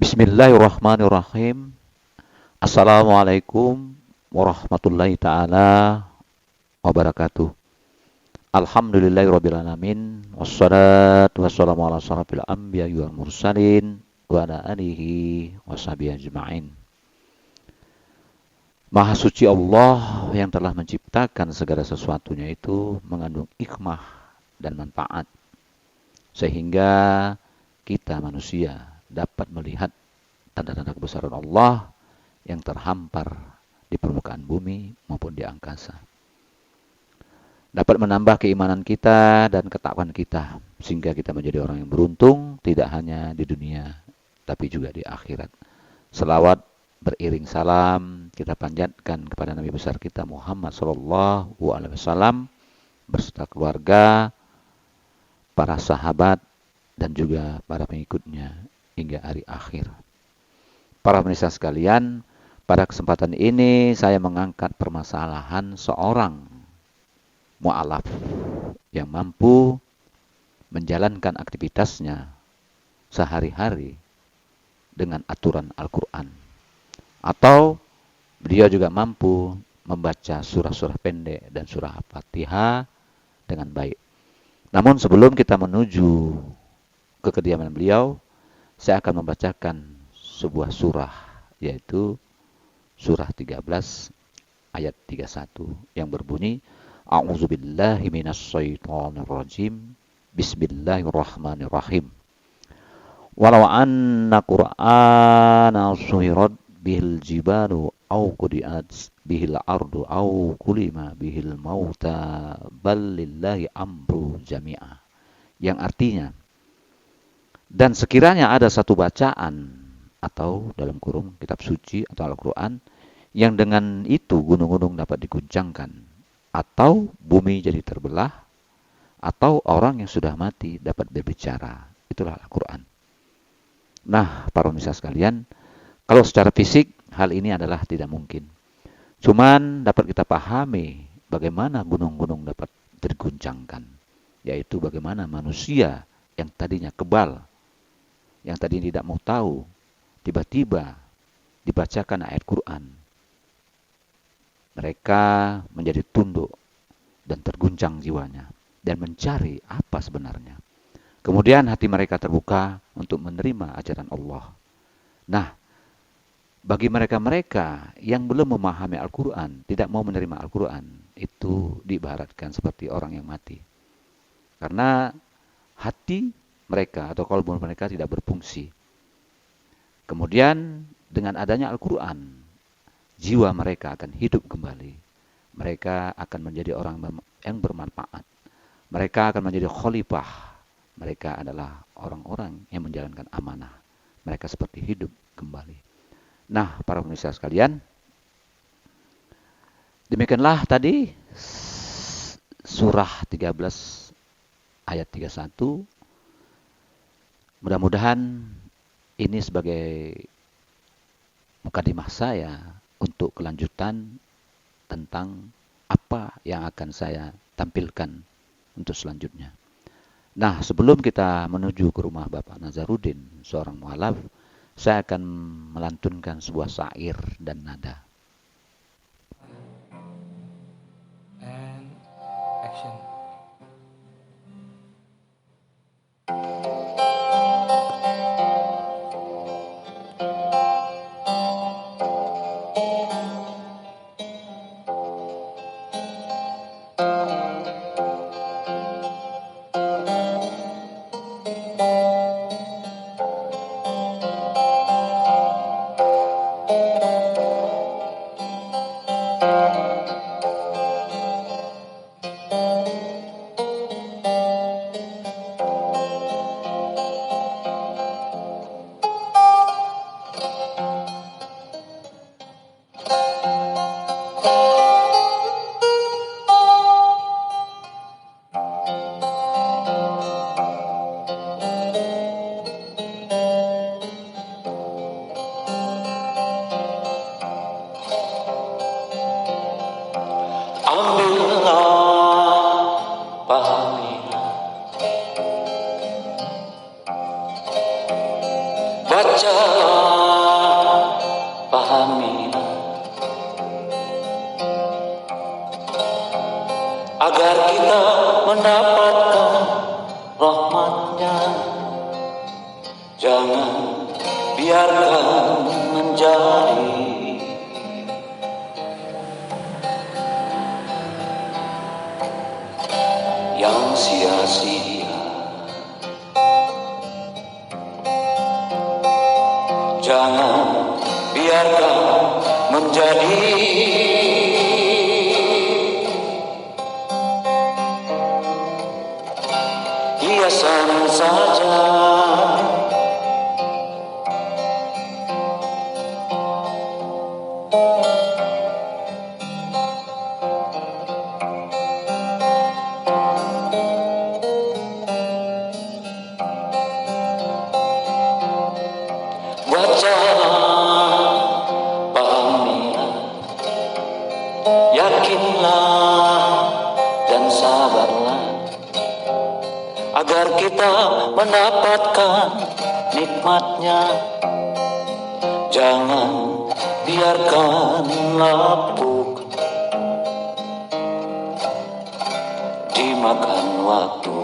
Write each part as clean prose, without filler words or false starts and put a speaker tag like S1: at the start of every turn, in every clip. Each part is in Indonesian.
S1: Bismillahirrahmanirrahim. Assalamualaikum warahmatullahi ta'ala wabarakatuh. Alhamdulillahirrabbilalamin. Wassalatu wassalamu ala asyrafil anbiya'i wal mursalin wa ala alihi washabihi ajma'in. Maha suci Allah yang telah menciptakan segala sesuatunya itu mengandung hikmah dan manfaat, sehingga kita manusia dapat melihat tanda-tanda kebesaran Allah yang terhampar di permukaan bumi maupun di angkasa. Dapat menambah keimanan kita dan ketakwaan kita, sehingga kita menjadi orang yang beruntung tidak hanya di dunia tapi juga di akhirat. Selawat beriring salam kita panjatkan kepada Nabi besar kita Muhammad SAW beserta keluarga, para sahabat dan juga para pengikutnya hingga hari akhir. Para pemirsa sekalian, pada kesempatan ini saya mengangkat permasalahan seorang mu'alaf yang mampu menjalankan aktivitasnya sehari-hari dengan aturan Al-Quran, atau beliau juga mampu membaca surah-surah pendek dan surah Al-Fatihah dengan baik. Namun sebelum kita menuju ke kediaman beliau, saya akan membacakan sebuah surah, yaitu surah 13 ayat 31 yang berbunyi, A'udzubillahi minasyaitonirrajim. Bismillahirrahmanirrahim. Walau anna Qur'ana suyirat bihil jibalu au qudiat bihil ardu au kulima bihil mauta bal lillahi amru jami'a. Yang artinya, dan sekiranya ada satu bacaan atau dalam kurung kitab suci atau Al-Quran yang dengan itu gunung-gunung dapat diguncangkan, atau bumi jadi terbelah, atau orang yang sudah mati dapat berbicara, itulah Al-Quran. Nah, para pemirsa sekalian, kalau secara fisik hal ini adalah tidak mungkin. Cuman dapat kita pahami bagaimana gunung-gunung dapat diguncangkan, yaitu bagaimana manusia yang tadinya kebal, yang tadinya tidak mau tahu, tiba-tiba dibacakan ayat Quran, mereka menjadi tunduk dan terguncang jiwanya dan mencari apa sebenarnya. Kemudian hati mereka terbuka untuk menerima ajaran Allah. Nah, bagi mereka-mereka yang belum memahami Al-Quran, tidak mau menerima Al-Quran, itu diibaratkan seperti orang yang mati. Karena hati mereka atau kalbu mereka tidak berfungsi. Kemudian dengan adanya Al-Quran, jiwa mereka akan hidup kembali. Mereka akan menjadi orang yang bermanfaat. Mereka akan menjadi khalifah. Mereka adalah orang-orang yang menjalankan amanah. Mereka seperti hidup kembali. Nah, para pemirsa sekalian, demikianlah tadi surah 13 ayat 31. Mudah-mudahan ini sebagai mukadimah saya untuk kelanjutan tentang apa yang akan saya tampilkan untuk selanjutnya. Nah, sebelum kita menuju ke rumah Bapak Nazaruddin, seorang mu'alaf, saya akan melantunkan sebuah syair dan nada.
S2: And action.
S3: baca
S1: pahamilah, agar kita mendapatkan rahmat-Nya. Jangan biarkan menjadi yang sia-sia. Jangan biarkan menjadi hiasan saja. Bacalah, pahamilah, yakinlah dan sabarlah, agar kita mendapatkan nikmat-Nya. Jangan biarkan lapuk dimakan waktu.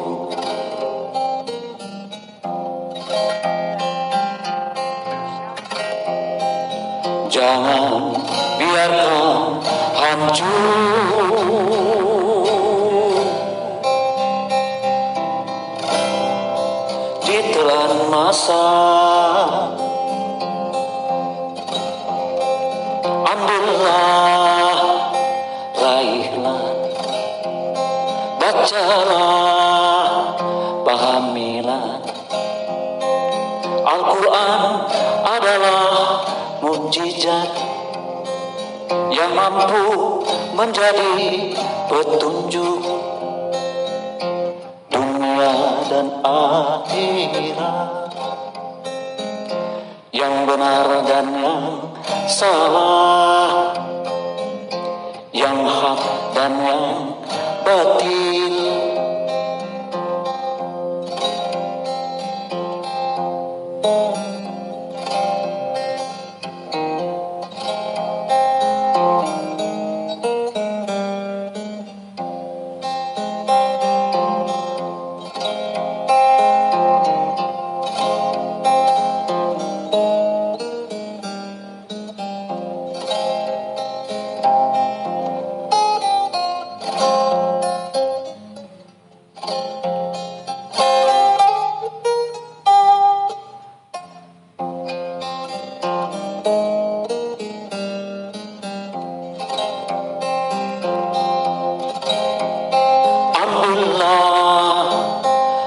S1: Jangan biarkan hancur ditelan masa. Ambillah, raihlah, bacalah, pahamilah. Al-Quran adalah mukjizat yang mampu menjadi petunjuk dunia dan akhirat, yang benar dan yang salah, yang hak dan yang batil.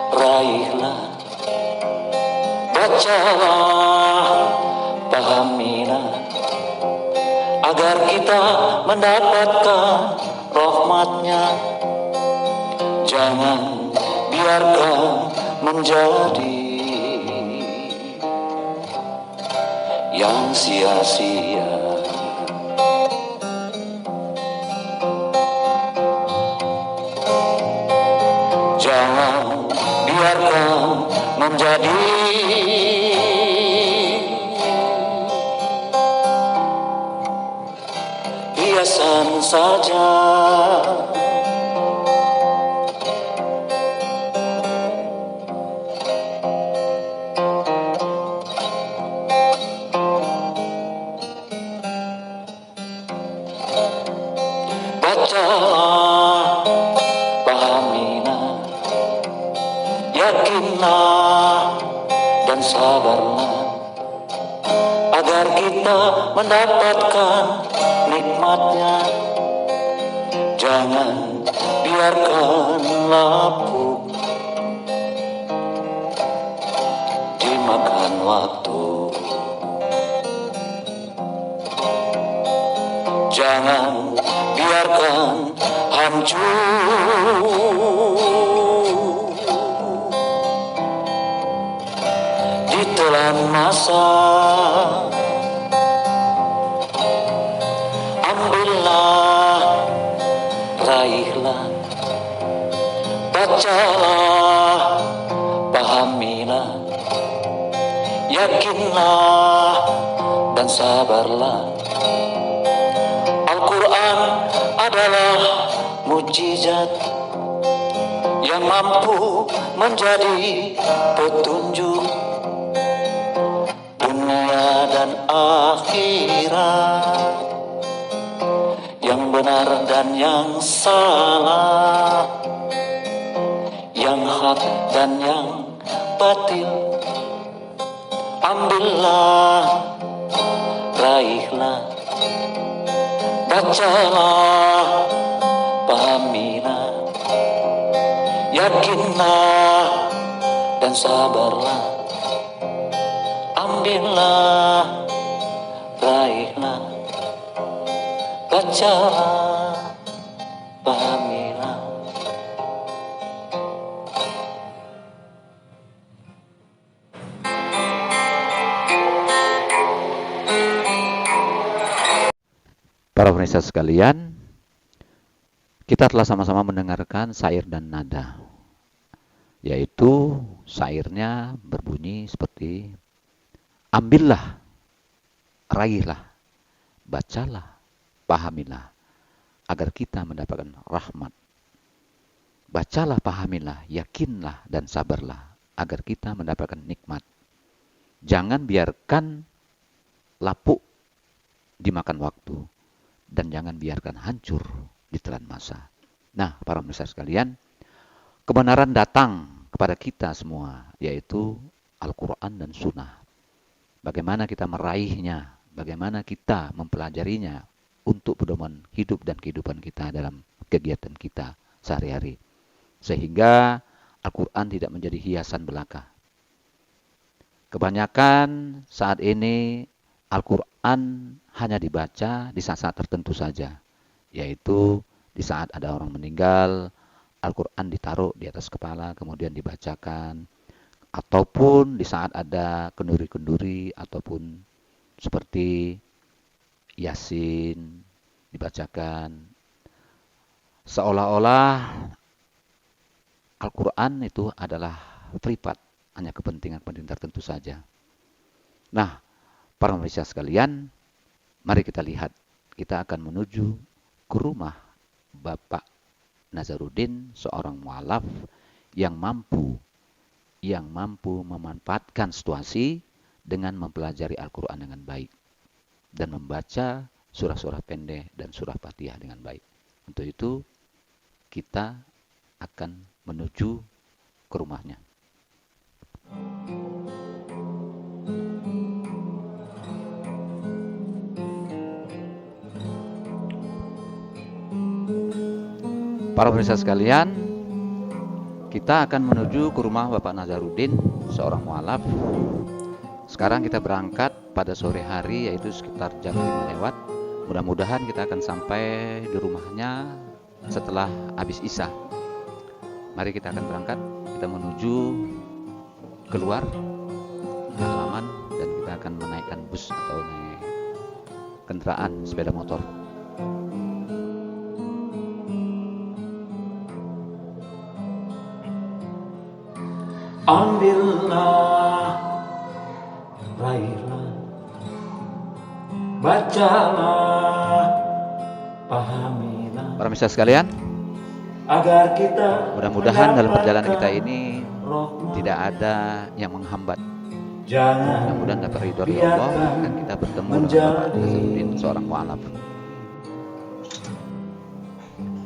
S1: Raihlah, bacalah, pahamilah, agar kita mendapatkan rahmat-Nya. Jangan biarkan menjadi yang sia-sia. Jangan biarkan menjadi hiasan saja. Bacalah, pahamilah, yakinlah dan sabarlah, agar kita mendapatkan nikmat-Nya. Jangan biarkan lapuk dimakan waktu. Jangan biarkan hancur ditelan masa. Ambillah, raihlah, bacalah, pahamilah, yakinlah dan dan sabarlah. Al-Quran adalah mukjizat yang mampu menjadi petunjuk dunia dan akhirat, yang benar dan yang salah, yang hak dan yang batil. Ambillah, raihlah, bacalah, pahamilah, yakinlah dan sabarlah. Ambillah, raihlah, bacalah, pahamilah. Para pemirsa sekalian, kita telah sama-sama mendengarkan syair dan nada, yaitu syairnya berbunyi seperti: ambillah, raihlah, bacalah, pahamilah, agar kita mendapatkan rahmat. Bacalah, pahamilah, yakinlah, dan sabarlah, agar kita mendapatkan nikmat. Jangan biarkan lapuk dimakan waktu, dan jangan biarkan hancur ditelan masa. Nah, para pemirsa sekalian, kebenaran datang kepada kita semua, yaitu Al-Quran dan Sunnah. Bagaimana kita meraihnya, bagaimana kita mempelajarinya untuk pedoman hidup dan kehidupan kita dalam kegiatan kita sehari-hari. Sehingga Al-Quran tidak menjadi hiasan belaka. Kebanyakan saat ini Al-Quran hanya dibaca di saat-saat tertentu saja, yaitu di saat ada orang meninggal, Al-Quran ditaruh di atas kepala kemudian dibacakan, ataupun di saat ada kenduri-kenduri ataupun seperti Yasin dibacakan. Seolah-olah Al-Quran itu adalah privat, hanya kepentingan-kepentingan tertentu saja. Nah, para pemirsa sekalian, mari kita lihat, kita akan menuju ke rumah Bapak Nazaruddin, seorang mualaf yang mampu memanfaatkan situasi dengan mempelajari Al-Quran dengan baik dan membaca surah-surah pendek dan surah Fatihah dengan baik. Untuk itu kita akan menuju ke rumahnya. Para pemirsa sekalian, kita akan menuju ke rumah Bapak Nazaruddin, seorang mualaf. Sekarang kita berangkat pada sore hari, yaitu sekitar jam 5 lewat. Mudah-mudahan kita akan sampai di rumahnya setelah habis Isya. Mari kita akan berangkat, kita menuju keluar ke halaman dan kita akan menaikkan bus atau naik kendaraan sepeda motor. Ambillah, raihlah, bacalah, pahamilah. Para pemirsa sekalian, agar kita mudah-mudahan dalam perjalanan kita ini tidak ada yang menghambat. Mudah-mudahan dapat ridho dari Allah dan kita bertemu dengan Bapak Nazaruddin, seorang mualaf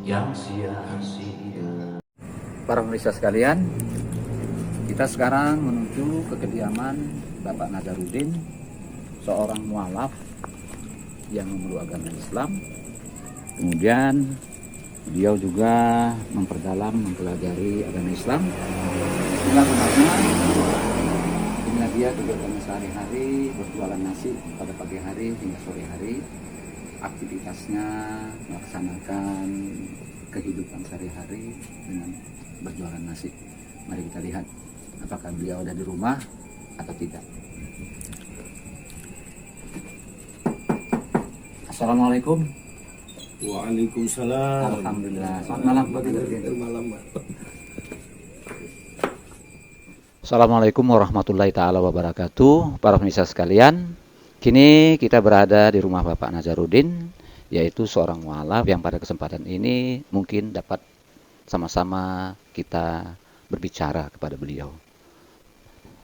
S1: yang sia-sia. Para pemirsa sekalian, kita sekarang menuju ke kediaman Bapak Nazaruddin, seorang mualaf yang memeluk agama Islam. Kemudian beliau juga mempelajari agama Islam. Inilah rumahnya. Inilah dia kegiatan sehari-hari, berjualan nasi pada pagi hari hingga sore hari. Aktivitasnya melaksanakan kehidupan sehari-hari dengan berjualan nasi. Mari kita lihat apakah beliau ada di rumah atau tidak. Assalamualaikum.
S3: Waalaikumsalam.
S1: Alhamdulillah. Selamat malam Pak Nazaruddin.
S3: Malam.
S1: Assalamualaikum warahmatullahi taala wabarakatuh. Para pemirsa sekalian, Kini kita berada di rumah Bapak Nazarudin, yaitu seorang mualaf yang pada kesempatan ini mungkin dapat sama-sama kita berbicara kepada beliau.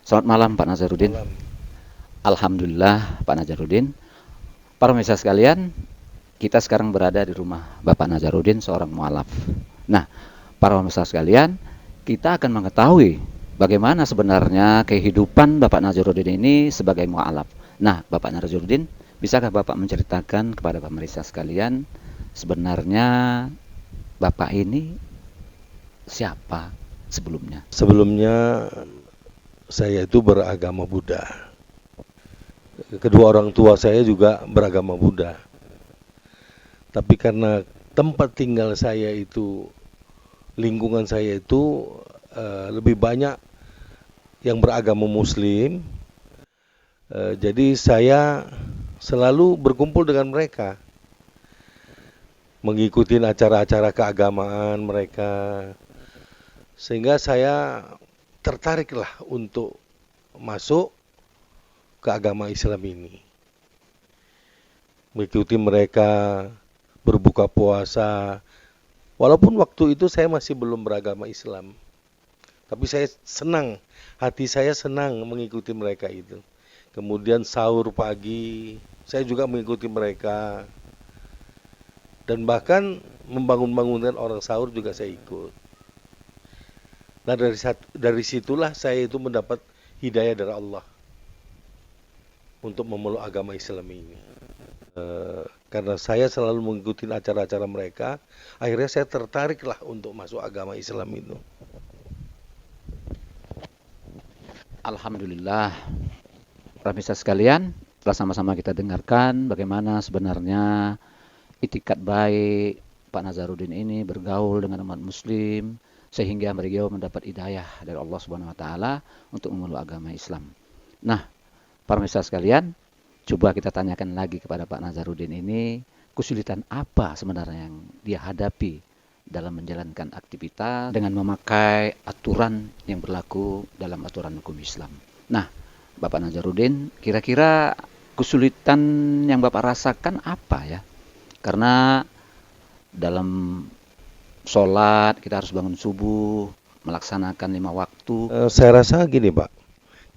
S1: Selamat malam Pak Nazarudin.
S3: Malam.
S1: Alhamdulillah Pak Nazarudin. Para pemirsa sekalian, kita sekarang berada di rumah Bapak Nazarudin, seorang mualaf. Nah, para pemirsa sekalian, kita akan mengetahui bagaimana sebenarnya kehidupan Bapak Nazarudin ini sebagai mualaf. Nah, Bapak Nazarudin, bisakah Bapak menceritakan kepada pemirsa sekalian sebenarnya Bapak ini siapa sebelumnya?
S3: Sebelumnya saya itu beragama Buddha. Kedua orang tua saya juga beragama Buddha. Tapi karena tempat tinggal saya itu, lingkungan saya itu lebih banyak yang beragama Muslim, jadi saya selalu berkumpul dengan mereka, mengikuti acara-acara keagamaan mereka, sehingga saya tertariklah untuk masuk ke agama Islam ini, mengikuti mereka berbuka puasa, walaupun waktu itu saya masih belum beragama Islam, tapi saya senang, hati saya senang mengikuti mereka itu. Kemudian sahur pagi, saya juga mengikuti mereka. Dan bahkan membangun-bangunkan orang sahur juga saya ikut. Nah dari situlah saya itu mendapat hidayah dari Allah untuk memeluk agama Islam ini. Karena saya selalu mengikuti acara-acara mereka, akhirnya saya tertariklah untuk masuk agama Islam itu.
S1: Alhamdulillah. Pemirsa sekalian, telah sama-sama kita dengarkan bagaimana sebenarnya itikat baik Pak Nazarudin ini bergaul dengan umat muslim sehingga beliau mendapat hidayah dari Allah Subhanahu wa taala untuk memeluk agama Islam. Nah, para pemirsa sekalian, coba kita tanyakan lagi kepada Pak Nazarudin ini, kesulitan apa sebenarnya yang dia hadapi dalam menjalankan aktivitas dengan memakai aturan yang berlaku dalam aturan hukum Islam. Nah, Bapak Nazarudin, kira-kira kesulitan yang Bapak rasakan apa ya? Karena dalam sholat kita harus bangun subuh, melaksanakan 5 waktu.
S3: Saya rasa gini Pak,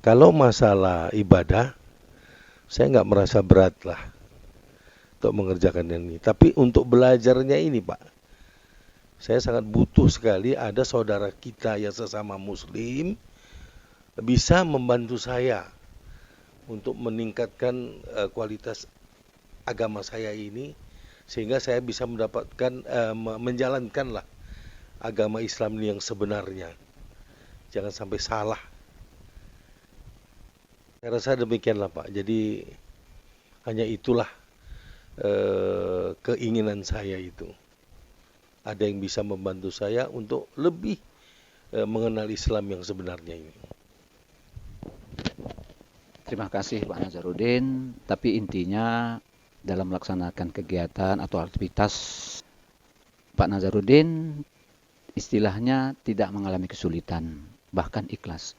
S3: kalau masalah ibadah, saya nggak merasa berat lah untuk mengerjakan ini. Tapi untuk belajarnya ini Pak, saya sangat butuh sekali ada saudara kita yang sesama muslim bisa membantu saya untuk meningkatkan kualitas agama saya ini, sehingga saya bisa mendapatkan menjalankanlah agama Islam ini yang sebenarnya. Jangan sampai salah. Saya rasa demikianlah Pak. Jadi hanya itulah keinginan saya itu. Ada yang bisa membantu saya untuk lebih mengenal Islam yang sebenarnya ini.
S1: Terima kasih Pak Nazarudin, tapi intinya dalam melaksanakan kegiatan atau aktivitas Pak Nazarudin istilahnya tidak mengalami kesulitan, bahkan ikhlas.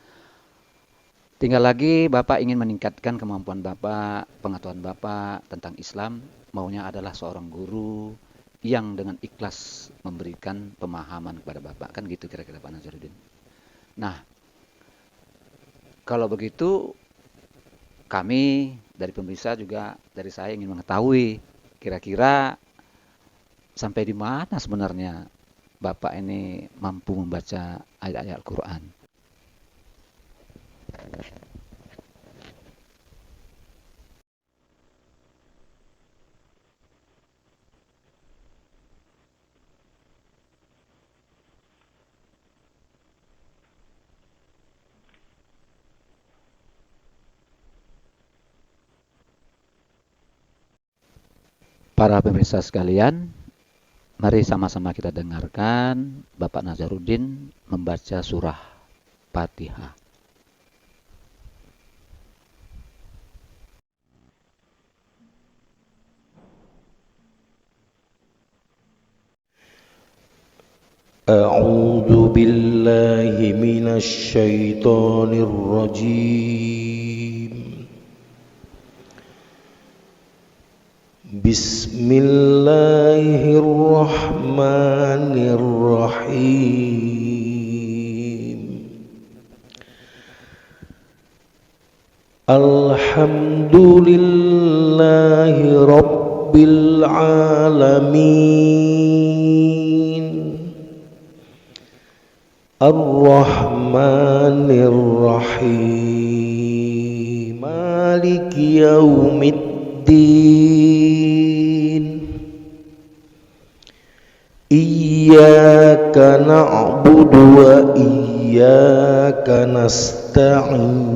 S1: Tinggal lagi Bapak ingin meningkatkan kemampuan Bapak, pengetahuan Bapak tentang Islam, maunya adalah seorang guru yang dengan ikhlas memberikan pemahaman kepada Bapak, kan gitu kira-kira Pak Nazarudin. Nah, kalau begitu kami dari pemirsa juga dari saya ingin mengetahui kira-kira sampai di mana sebenarnya Bapak ini mampu membaca ayat-ayat Al-Quran. Para pemirsa sekalian, mari sama-sama kita dengarkan Bapak Nazarudin membaca surah Fatihah.
S3: A'udzu billahi minasy syaithanir rajim. Bismillahirrahmanirrahim. Alhamdulillahi Rabbil Alamin. Ar-Rahmanir-Rahim. Maliki Yaumiddin. Iyyaka na'budu wa iyyaka nasta'in.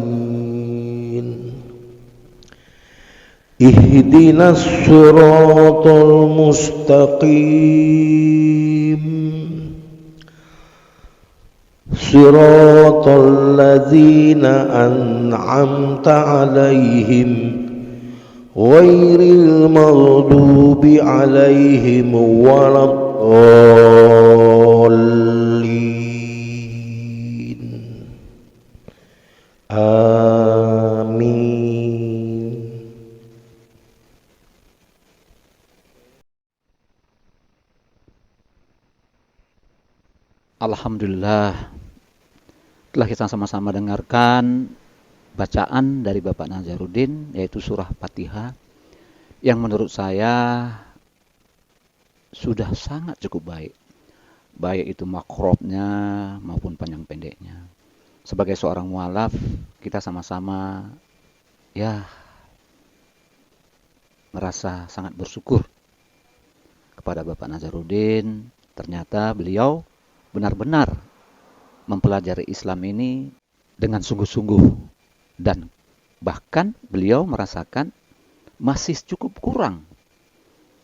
S3: Ihdinas siratal mustaqim. Siratal ladzina an'amta 'alaihim ghairil maghdubi 'alaihim waladdallin. Amin.
S1: Alhamdulillah, telah kita sama-sama dengarkan bacaan dari Bapak Nazarudin, yaitu surah Fatihah, yang menurut saya sudah sangat cukup baik. Baik itu makrobnya maupun panjang pendeknya. Sebagai seorang mualaf, kita sama-sama merasa sangat bersyukur kepada Bapak Nazarudin. Ternyata beliau benar-benar mempelajari Islam ini dengan sungguh-sungguh, dan bahkan beliau merasakan masih cukup kurang,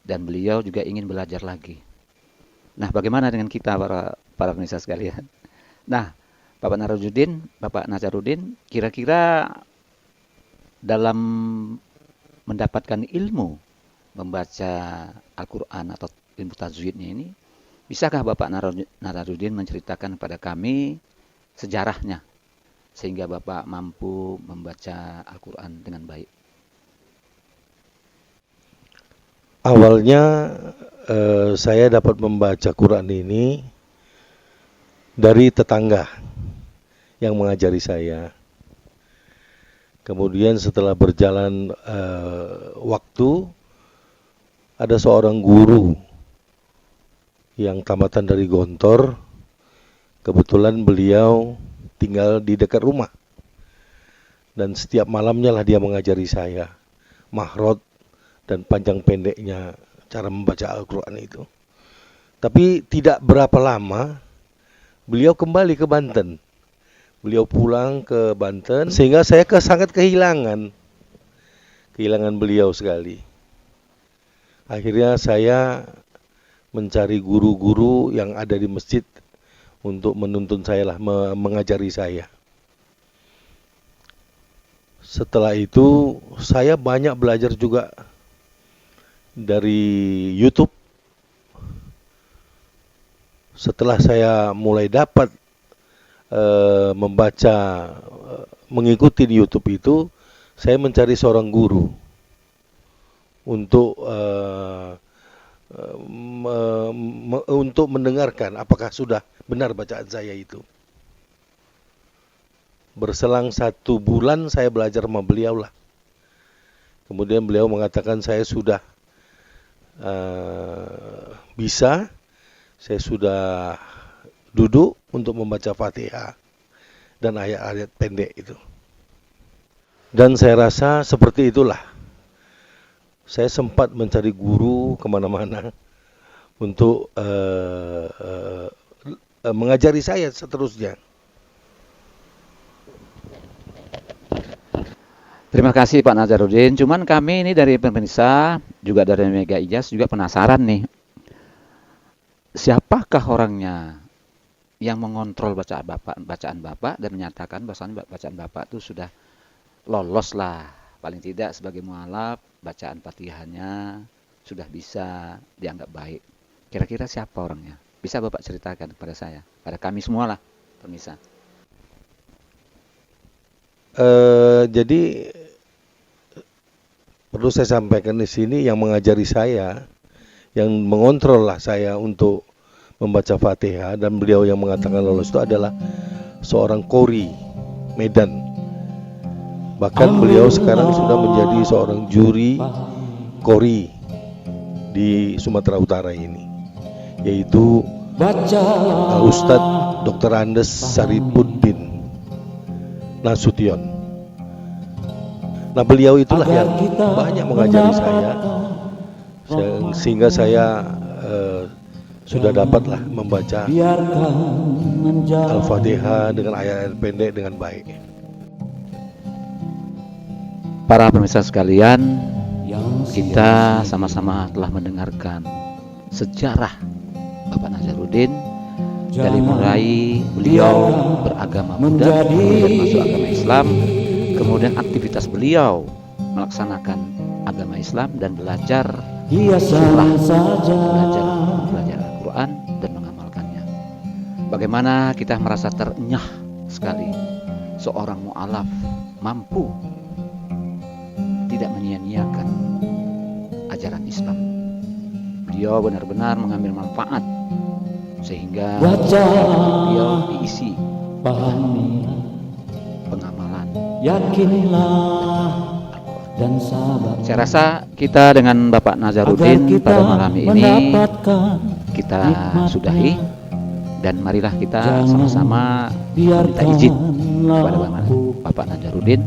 S1: dan beliau juga ingin belajar lagi. Nah, bagaimana dengan kita para pemirsa sekalian? Nah, Bapak Nazarudin, kira-kira dalam mendapatkan ilmu membaca Al-Quran atau ilmu tajwidnya ini, bisakah Bapak Nazarudin menceritakan kepada kami sejarahnya sehingga Bapak mampu membaca Al-Quran dengan baik?
S3: Awalnya saya dapat membaca Quran ini dari tetangga yang mengajari saya. Kemudian setelah berjalan waktu, ada seorang guru yang tamatan dari Gontor. Kebetulan beliau tinggal di dekat rumah, dan setiap malamnya lah dia mengajari saya mahrod dan panjang pendeknya cara membaca Al-Quran itu. Tapi tidak berapa lama beliau kembali ke Banten. Beliau pulang ke Banten, sehingga saya sangat kehilangan beliau sekali. Akhirnya saya mencari guru-guru yang ada di masjid untuk menuntun saya lah, mengajari saya. Setelah itu saya banyak belajar juga dari YouTube. Setelah saya mulai dapat membaca, mengikuti di YouTube itu, saya mencari seorang guru untuk untuk mendengarkan apakah sudah benar bacaan saya itu. Berselang 1 bulan saya belajar sama beliau lah. Kemudian beliau mengatakan saya sudah bisa, saya sudah duduk untuk membaca Fatihah dan ayat-ayat pendek itu. Dan saya rasa seperti itulah. Saya sempat mencari guru kemana-mana untuk mengajari saya seterusnya.
S1: Terima kasih Pak Nazarudin. Cuman kami ini dari pemirsa, juga dari Mega Ijaz, juga penasaran nih. Siapakah orangnya yang mengontrol bacaan Bapak dan menyatakan bahwasanya bacaan Bapak itu sudah lolos lah, paling tidak sebagai mualaf, bacaan Fatihahnya sudah bisa dianggap baik. Kira-kira siapa orangnya? Bisa Bapak ceritakan kepada saya, pada kami semua lah, pemirsa.
S3: Jadi perlu saya sampaikan di sini, yang mengajari saya, yang mengontrol lah saya untuk membaca Fatihah dan beliau yang mengatakan lolos itu adalah seorang qori Medan. Bahkan beliau sekarang sudah menjadi seorang juri qori di Sumatera Utara ini, yaitu Ustadz Dr. Andes Saripuddin Nasution. Nah, beliau itulah yang banyak mengajari saya, sehingga saya sudah dapatlah membaca Al-Fatihah dengan ayat-ayat pendek dengan baik.
S1: Para pemirsa sekalian, kita sama-sama telah mendengarkan sejarah Bapak Nazarudin dari mulai beliau beragama Buddha, kemudian masuk agama Islam, kemudian aktivitas beliau melaksanakan agama Islam dan belajar surah, belajar Al-Quran dan mengamalkannya. Bagaimana kita merasa terenyah sekali seorang mu'alaf mampu tidak menyia-nyiakan ajaran Islam. Beliau benar-benar mengambil manfaat sehingga beliau diisi pengamalan. Yakinlah dan sabar. Saya rasa kita dengan Bapak Nazarudin pada malam ini kita sudahi, dan marilah kita sama-sama minta izin kepada Bapak Nazarudin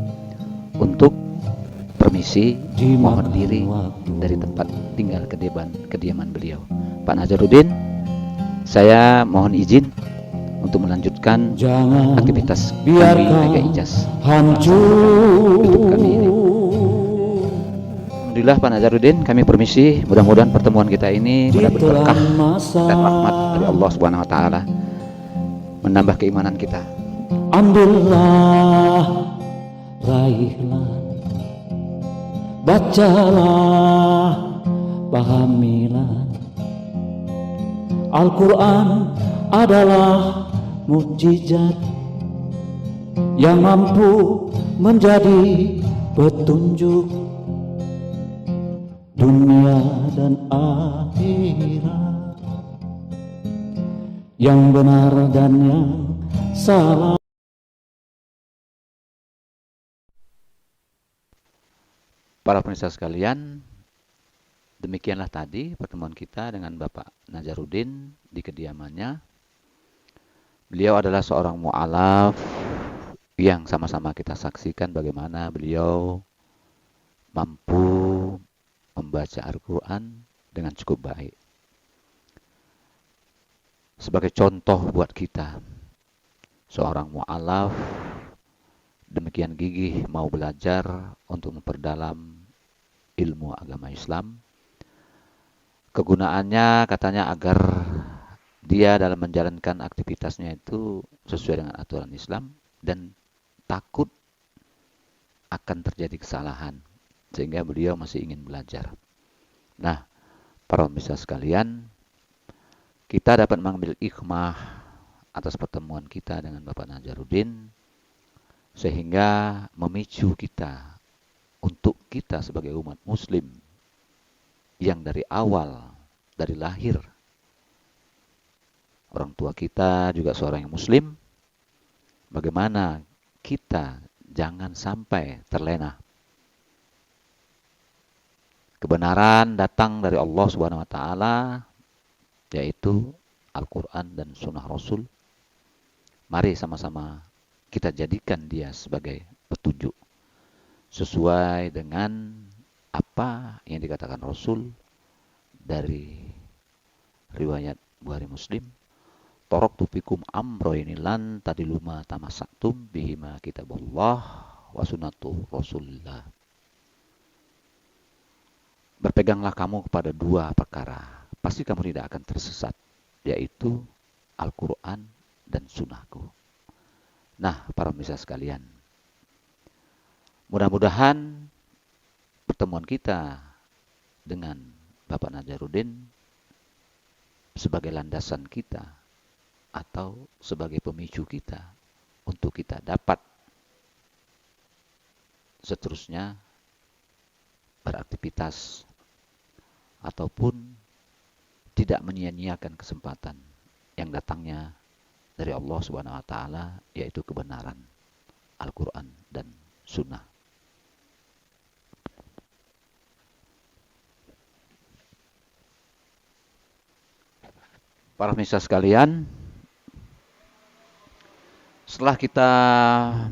S1: untuk permisi mohon diri dari tempat tinggal kediaman beliau. Pak Nazarudin, saya mohon izin untuk melanjutkan aktivitas kami Mega Ijaz YouTube kami ini. Alhamdulillah Pak Nazarudin, kami permisi. Mudah-mudahan pertemuan kita ini mendapat berkah dan rahmat dari Allah Subhanahu wa taala, menambah keimanan kita.
S4: Ambillah, raihlah, bacalah, pahamilah. Al-Quran adalah mukjizat yang mampu menjadi petunjuk dunia dan akhirat, yang benar dan yang salah.
S1: Para pemirsa sekalian, demikianlah tadi pertemuan kita dengan Bapak Nazarudin di kediamannya. Beliau adalah seorang mu'alaf yang sama-sama kita saksikan bagaimana beliau mampu membaca Al-Quran dengan cukup baik. Sebagai contoh buat kita, seorang mu'alaf demikian gigih mau belajar untuk memperdalam ilmu agama Islam. Kegunaannya katanya agar dia dalam menjalankan aktivitasnya itu sesuai dengan aturan Islam dan takut akan terjadi kesalahan, sehingga beliau masih ingin belajar. Nah, para pemirsa sekalian, kita dapat mengambil hikmah atas pertemuan kita dengan Bapak Nazarudin, sehingga memicu kita untuk kita sebagai umat muslim yang dari awal, dari lahir, orang tua kita juga seorang yang muslim, bagaimana kita jangan sampai terlena. Kebenaran datang dari Allah Subhanahu wa taala, yaitu Al-Qur'an dan Sunnah Rasul. Mari sama-sama kita jadikan dia sebagai petunjuk sesuai dengan apa yang dikatakan Rasul dari riwayat Bukhari Muslim. Taraktu fikum amroini lan tadiluma tamassaktum bihima kitabullah wa sunnatu Rasulillah. Berpeganglah kamu kepada dua perkara, pasti kamu tidak akan tersesat, yaitu Al-Quran dan Sunnahku. Nah, para pemirsa sekalian, mudah-mudahan pertemuan kita dengan Bapak Nazarudin sebagai landasan kita atau sebagai pemicu kita untuk kita dapat seterusnya beraktivitas ataupun tidak menyia-nyiakan kesempatan yang datangnya dari Allah Subhanahu wa taala, yaitu kebenaran Al-Qur'an dan Sunnah. Para pemirsa sekalian, setelah kita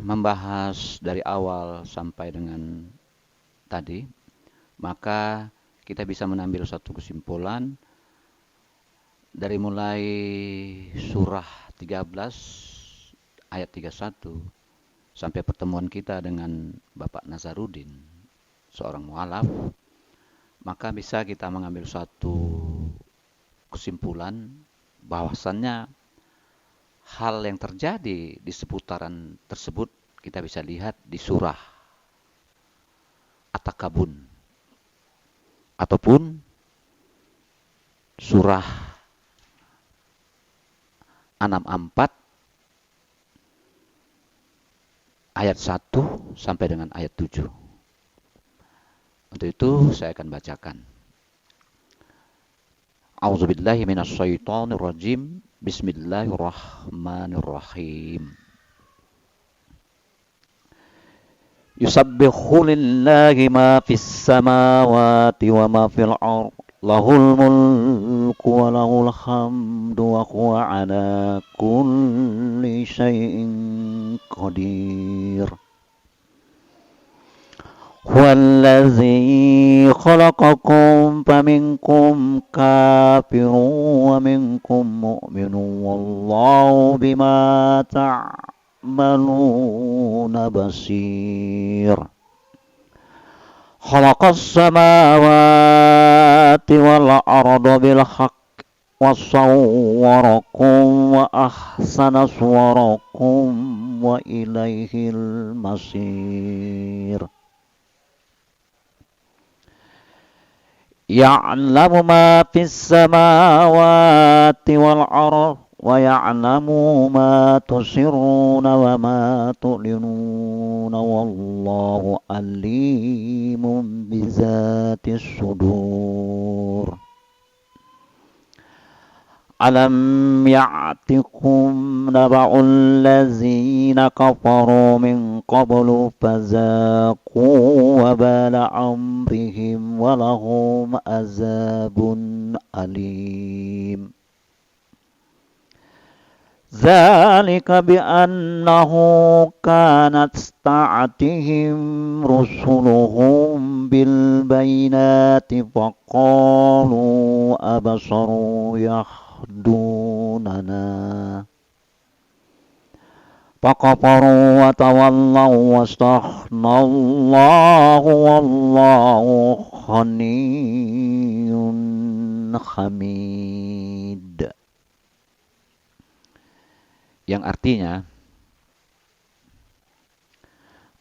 S1: membahas dari awal sampai dengan tadi, maka kita bisa mengambil satu kesimpulan dari mulai surah 13 ayat 31 sampai pertemuan kita dengan Bapak Nazarudin, seorang mualaf, maka bisa kita mengambil satu kesimpulan bahwasannya hal yang terjadi di seputaran tersebut kita bisa lihat di surah At-Takabun ataupun surah 64 ayat 1 sampai dengan ayat 7. Untuk itu saya akan bacakan. A'udzubillahi minasyaitonirrajim. Bismillahirrahmanirrahim. Yusabbihu lillahi ma fis samawati wa ma fil ardh. Lahul mulku wa lahul hamdu wa huwa ala kulli syai'in qadir. Huwallazi khalaqakum faminkum kafirun wa minkum mu'minun wallahu bima ta'maluna basir. Khalaqas samawati wal arda bil haqq wa sawwarakum wa ahsana suwarakum wa ilaihil masir. Ya'lamu ma fis samawati wal ardh wa ya'lamu ma tusirruna wa ma tu'linuna wallahu alimun bizatis sudur. Alam ya'tikum naba'ul ladzina kafaru min qablu fazaqu wabala amrihim walahum azabun alim. Zalika bi'annahu kanat ta'atihim rusuluhum bil bayinati faqalu abasaru yahdunana fakafaru wa tawallaw wastaghnaallahu wallahu ghaniyyun hamid. Yang artinya,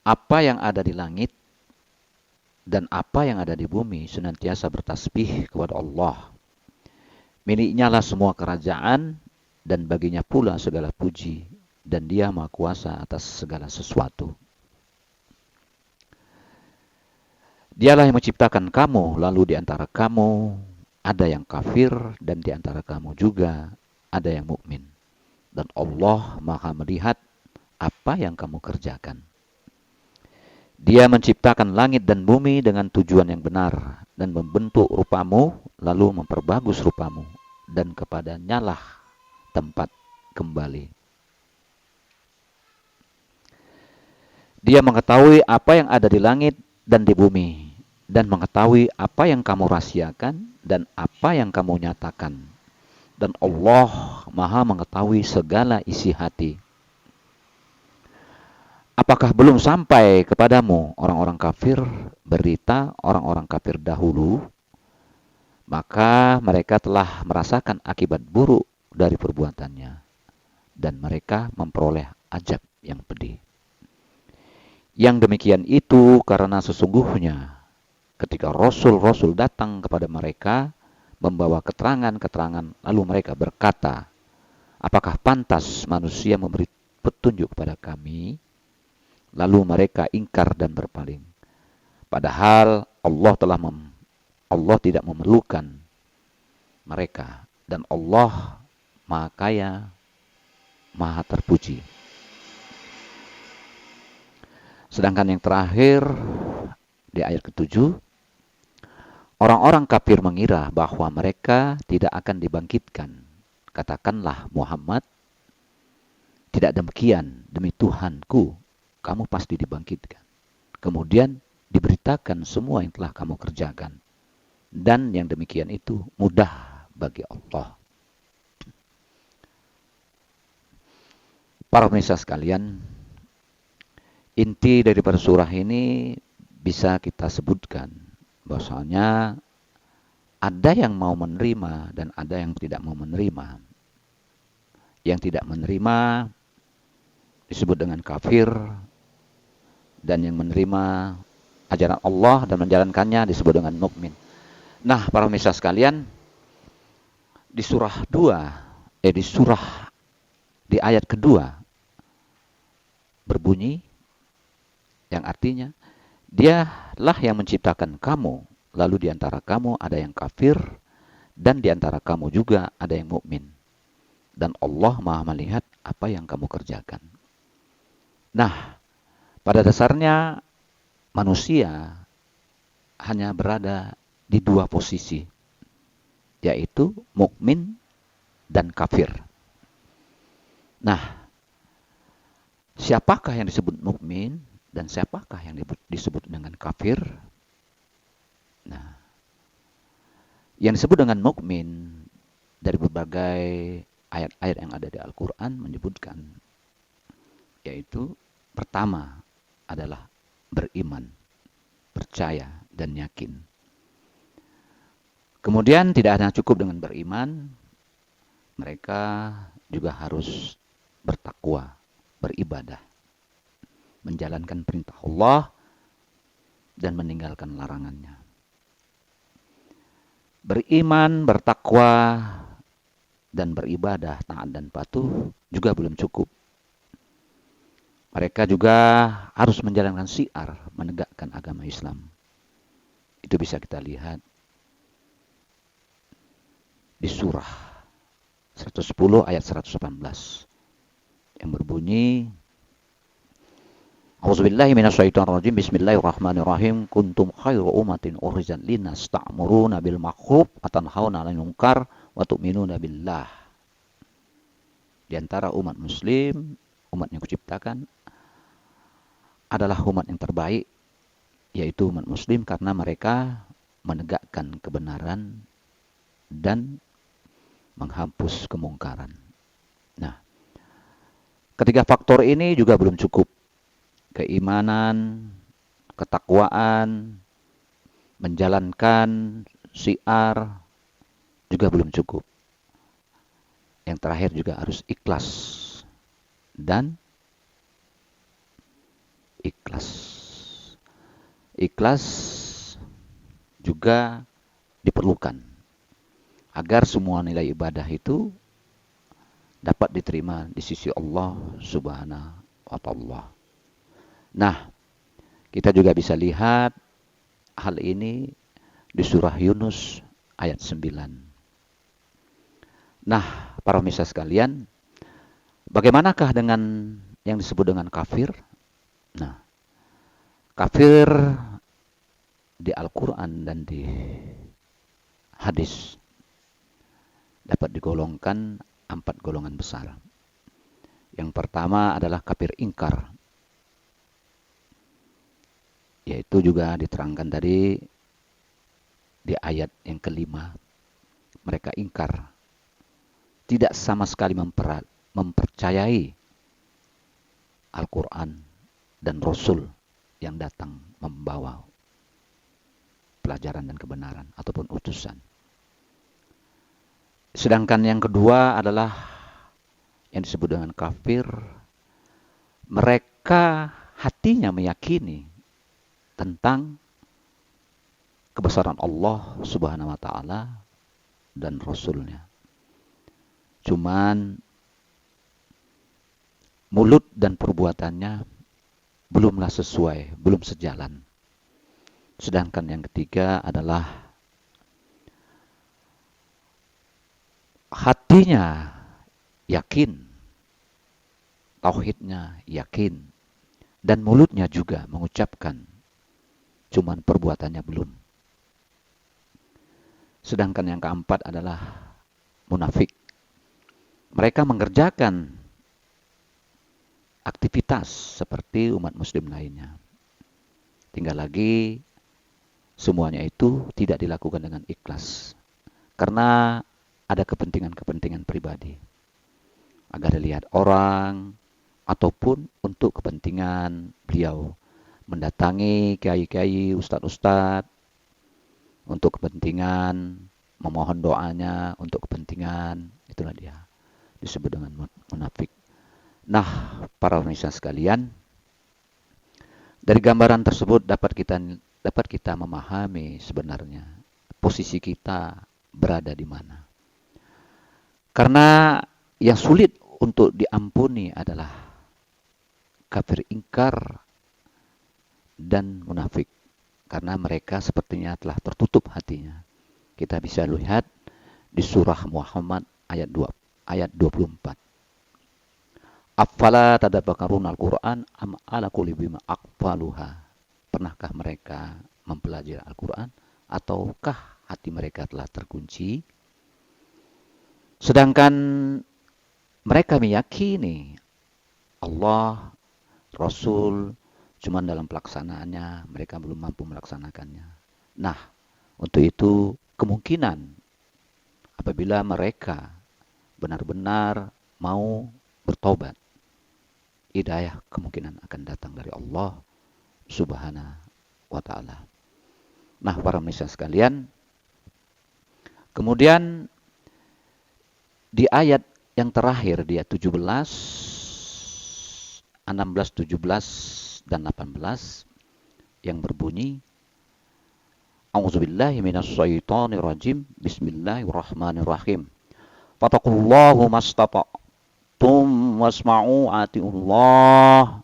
S1: apa yang ada di langit dan apa yang ada di bumi senantiasa bertasbih kepada Allah. Miliknya lah semua kerajaan dan baginya pula segala puji, dan Dia Maha Kuasa atas segala sesuatu. Dialah yang menciptakan kamu, lalu di antara kamu ada yang kafir dan di antara kamu juga ada yang mukmin. Dan Allah Maha melihat apa yang kamu kerjakan. Dia menciptakan langit dan bumi dengan tujuan yang benar dan membentuk rupamu lalu memperbagus rupamu, dan kepadanya lah tempat kembali. Dia mengetahui apa yang ada di langit dan di bumi, dan mengetahui apa yang kamu rahasiakan dan apa yang kamu nyatakan. Dan Allah Maha mengetahui segala isi hati. Apakah belum sampai kepadamu orang-orang kafir berita orang-orang kafir dahulu? Maka mereka telah merasakan akibat buruk dari perbuatannya, dan mereka memperoleh azab yang pedih. Yang demikian itu karena sesungguhnya ketika Rasul-Rasul datang kepada mereka membawa keterangan-keterangan, lalu mereka berkata, apakah pantas manusia memberi petunjuk kepada kami? Lalu mereka ingkar dan berpaling. Padahal Allah tidak memerlukan mereka, dan Allah Maha Kaya, Maha Terpuji. Sedangkan yang terakhir di ayat ke-7, orang-orang kafir mengira bahwa mereka tidak akan dibangkitkan. Katakanlah Muhammad, tidak demikian, demi Tuhanku, kamu pasti dibangkitkan. Kemudian diberitakan semua yang telah kamu kerjakan. Dan yang demikian itu mudah bagi Allah. Para pemirsa sekalian, inti daripada surah ini bisa kita sebutkan bahwasanya ada yang mau menerima dan ada yang tidak mau menerima. Yang tidak menerima disebut dengan kafir, dan yang menerima ajaran Allah dan menjalankannya disebut dengan mukmin. Nah, para pemirsa sekalian, di surah 2, di ayat kedua berbunyi yang artinya, Dialah yang menciptakan kamu, lalu di antara kamu ada yang kafir, dan di antara kamu juga ada yang mukmin. Dan Allah Maha melihat apa yang kamu kerjakan. Nah, pada dasarnya manusia hanya berada di dua posisi, yaitu mukmin dan kafir. Nah, siapakah yang disebut mukmin dan siapakah yang disebut dengan kafir? Nah, yang disebut dengan mukmin dari berbagai ayat-ayat yang ada di Al-Quran menyebutkan, yaitu pertama adalah beriman, percaya, dan yakin. Kemudian tidak hanya cukup dengan beriman, mereka juga harus bertakwa, beribadah, menjalankan perintah Allah dan meninggalkan larangannya. Beriman, bertakwa, dan beribadah, taat dan patuh juga belum cukup. Mereka juga harus menjalankan syiar, menegakkan agama Islam. Itu bisa kita lihat di surah 110 ayat 118 yang berbunyi, A'udzubillahi minasyaitonirrajim. Bismillahirrahmanirrahim. Kuntum khairu ummatin ukhrijat linnas ta'muruna bil ma'ruf wa tanhauna 'anil munkar wa tu'minuna billah. Di antara umat muslim, umat yang kuciptakan adalah umat yang terbaik, yaitu umat muslim, karena mereka menegakkan kebenaran dan menghapus kemungkaran. Nah, ketiga faktor ini juga belum cukup. Keimanan, ketakwaan, menjalankan syiar juga belum cukup. Yang terakhir juga harus ikhlas dan ikhlas. Ikhlas juga diperlukan agar semua nilai ibadah itu dapat diterima di sisi Allah Subhanahu wa ta'ala. Nah, kita juga bisa lihat hal ini di surah Yunus ayat 9. Nah, para pemirsa sekalian, bagaimanakah dengan yang disebut dengan kafir? Nah, kafir di Al-Quran dan di hadis dapat digolongkan 4 golongan besar. Yang pertama adalah kafir ingkar, yaitu juga diterangkan tadi di ayat yang kelima. Mereka ingkar, tidak sama sekali mempercayai Al-Quran dan Rasul yang datang membawa pelajaran dan kebenaran ataupun utusan. Sedangkan yang kedua adalah yang disebut dengan kafir, mereka hatinya meyakini tentang kebesaran Allah Subhanahu wa ta'ala dan Rasulnya. Cuman mulut dan perbuatannya belumlah sesuai, belum sejalan. Sedangkan yang ketiga adalah hatinya yakin, tauhidnya yakin, dan mulutnya juga mengucapkan, cuman perbuatannya belum. Sedangkan yang keempat adalah munafik. Mereka mengerjakan aktivitas seperti umat muslim lainnya. Tinggal lagi semuanya itu tidak dilakukan dengan ikhlas. Karena ada kepentingan-kepentingan pribadi. Agar dilihat orang ataupun untuk kepentingan beliau. Mendatangi kiai-kiai, ustadz-ustadz untuk kepentingan, memohon doanya untuk kepentingan. Itulah dia. Disebut dengan munafik. Nah, para pemirsa sekalian, dari gambaran tersebut dapat kita memahami sebenarnya posisi kita berada di mana. Karena yang sulit untuk diampuni adalah kafir ingkar dan munafik. Karena mereka sepertinya telah tertutup hatinya. Kita bisa lihat di surah Muhammad ayat 24. Afala tadabbakarun al-Quran am ala kulli bima aqfaluha. Pernahkah mereka mempelajari Al-Quran ataukah hati mereka telah terkunci? Sedangkan mereka meyakini Allah, Rasul, cuman dalam pelaksanaannya mereka belum mampu melaksanakannya. Nah, untuk itu kemungkinan apabila mereka benar-benar mau bertobat, hidayah kemungkinan akan datang dari Allah Subhanahu wa ta'ala. Nah, para pemirsa sekalian, kemudian di ayat yang terakhir, di ayat 17, 16, 17, dan 18 yang berbunyi, A'udzubillahi minasyaitonirrajim, Bismillahirrahmanirrahim. Fattaqullaha mastata'tum wasma'u atiullah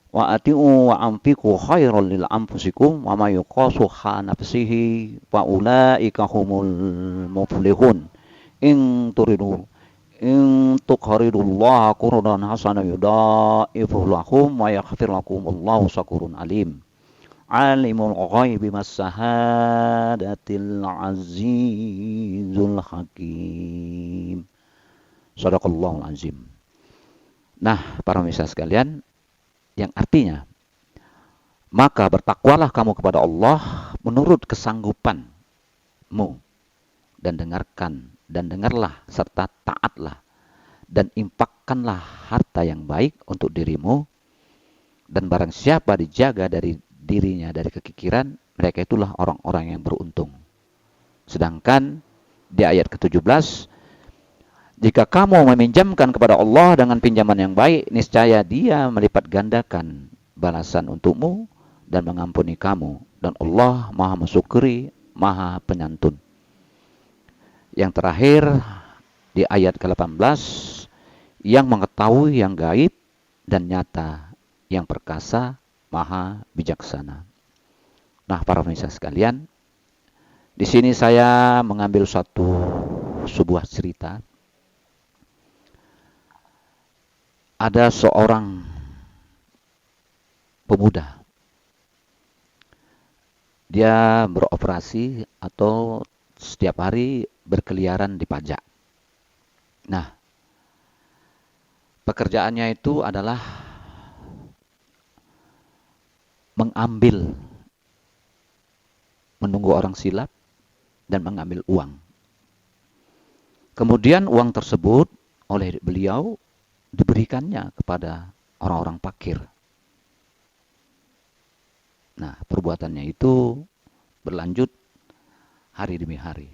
S1: wa ati'u wa anfiqu khairan lil anfusikum wa may yuqasuha nafsihi fa ulaika humul muflihun. In tuqridullaha qurdan hasanan yudha'ifu lakum wa yaghfir lakum wallahu syakurun alim. Alimul ghaibi was-shahadatil azizul hakim. Shadaqallahul azim. Nah, para pemirsa sekalian, yang artinya, maka bertakwalah kamu kepada Allah menurut kesanggupanmu, dan dengarlah serta taatlah, dan infakkanlah harta yang baik untuk dirimu, dan barang siapa dijaga dari dirinya dari kekikiran, mereka itulah orang-orang yang beruntung. Sedangkan di ayat ke-17, jika kamu meminjamkan kepada Allah dengan pinjaman yang baik, niscaya Dia melipat gandakan balasan untukmu dan mengampuni kamu, dan Allah Maha Mensyukuri, Maha Penyantun. Yang terakhir di ayat ke-18, yang mengetahui yang gaib dan nyata, yang perkasa, Maha Bijaksana. Nah, para pemirsa sekalian, di sini saya mengambil sebuah cerita. Ada seorang pemuda. Dia beroperasi atau setiap hari berkeliaran di pajak. Nah, pekerjaannya itu adalah menunggu orang silap dan mengambil uang. Kemudian uang tersebut oleh beliau diberikannya kepada orang-orang fakir. Nah, perbuatannya itu berlanjut hari demi hari.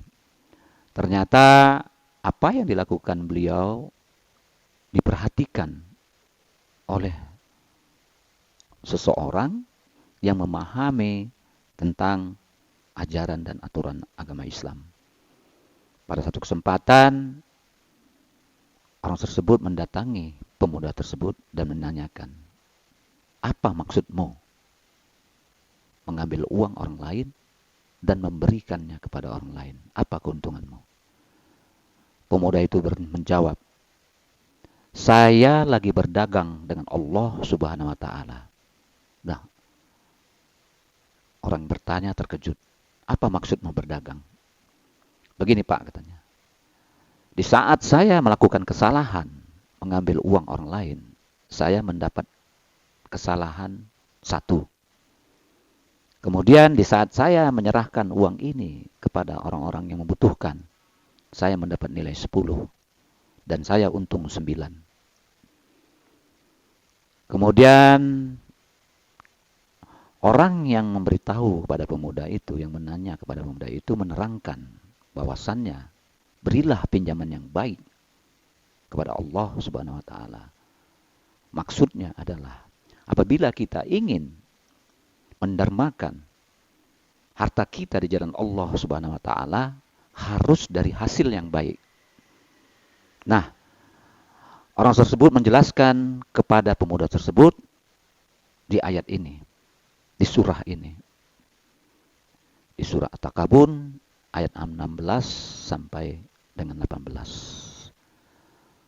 S1: Ternyata apa yang dilakukan beliau diperhatikan oleh seseorang yang memahami tentang ajaran dan aturan agama Islam. Pada satu kesempatan, orang tersebut mendatangi pemuda tersebut dan menanyakan, apa maksudmu? mengambil uang orang lain dan memberikannya kepada orang lain. Apa keuntunganmu? Pemuda itu menjawab, saya lagi berdagang dengan Allah Subhanahu wa Ta'ala. Nah, orang bertanya terkejut, apa maksudmu berdagang? Begini Pak, katanya. Di saat saya melakukan kesalahan, mengambil uang orang lain, saya mendapat kesalahan 1. Kemudian di saat saya menyerahkan uang ini kepada orang-orang yang membutuhkan, saya mendapat nilai 10 dan saya untung 9. Kemudian orang yang memberitahu kepada pemuda itu, yang menanya kepada pemuda itu, menerangkan bahwasannya berilah pinjaman yang baik kepada Allah Subhanahu wa Ta'ala. Maksudnya adalah apabila kita ingin mendermakan harta kita di jalan Allah Subhanahu wa Ta'ala, harus dari hasil yang baik. Nah, orang tersebut menjelaskan kepada pemuda tersebut di ayat ini, di surah ini. Di surah At-Takabun ayat 16 sampai dengan 18.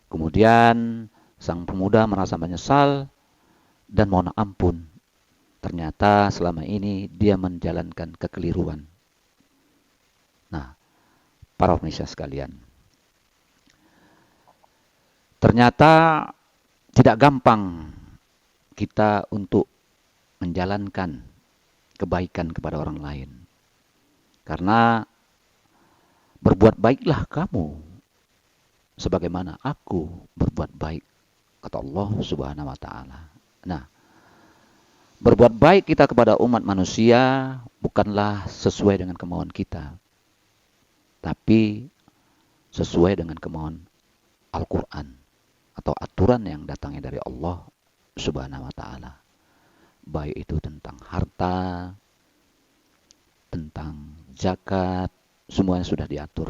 S1: Kemudian sang pemuda merasa menyesal dan mohon ampun. Ternyata selama ini dia menjalankan kekeliruan. Nah, para pemirsa sekalian, ternyata tidak gampang kita untuk menjalankan kebaikan kepada orang lain. Karena berbuat baiklah kamu sebagaimana aku berbuat baik, kata Allah Subhanahu wa Ta'ala. Nah, berbuat baik kita kepada umat manusia bukanlah sesuai dengan kemauan kita, tapi sesuai dengan kemauan Al-Quran atau aturan yang datangnya dari Allah Subhanahu wa Ta'ala. Baik itu tentang harta, tentang zakat, semuanya sudah diatur.